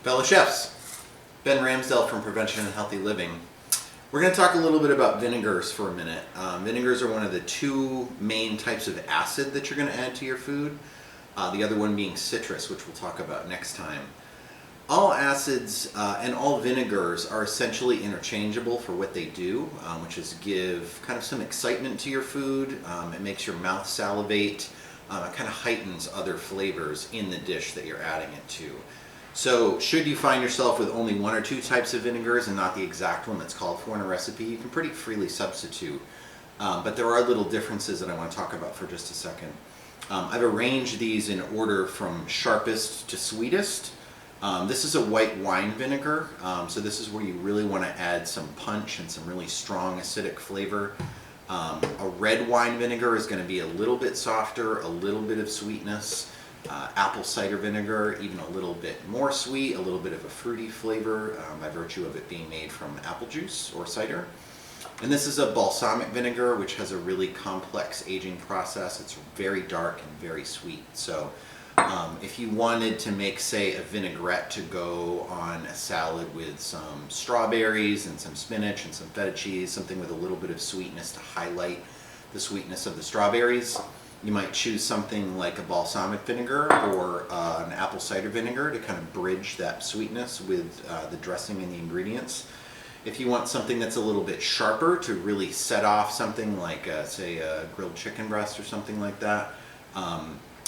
Fellow chefs, Ben Ramsdell from Prevention and Healthy Living. We're going to talk a little bit about vinegars for a minute. Vinegars are one of the two main types of acid that you're going to add to your food. The other one being citrus, which we'll talk about next time. All acids and all vinegars are essentially interchangeable for what they do, which is give kind of some excitement to your food. It makes your mouth salivate. It kind of heightens other flavors in the dish that you're adding it to. So should you find yourself with only one or two types of vinegars and not the exact one that's called for in a recipe, you can pretty freely substitute. But there are little differences that I want to talk about for just a second. I've arranged these in order from sharpest to sweetest. This is a white wine vinegar, so this is where you really want to add some punch and some really strong acidic flavor. A red wine vinegar is going to be a little bit softer, a little bit of sweetness. Apple cider vinegar, even a little bit more sweet, a little bit of a fruity flavor by virtue of it being made from apple juice or cider. And this is a balsamic vinegar, which has a really complex aging process. It's very dark and very sweet. So if you wanted to make, say, a vinaigrette to go on a salad with some strawberries and some spinach and some feta cheese, something with a little bit of sweetness to highlight the sweetness of the strawberries, you might choose something like a balsamic vinegar or an apple cider vinegar to kind of bridge that sweetness with the dressing and the ingredients. If you want something that's a little bit sharper to really set off something like, say, a grilled chicken breast or something like that,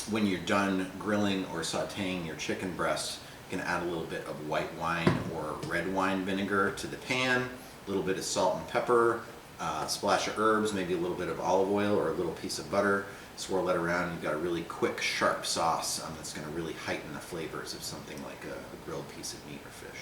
when you're done grilling or sauteing your chicken breast, you can add a little bit of white wine or red wine vinegar to the pan, a little bit of salt and pepper, a splash of herbs, maybe a little bit of olive oil or a little piece of butter. Swirl that around, you've got a really quick, sharp sauce that's going to really heighten the flavors of something like a grilled piece of meat or fish.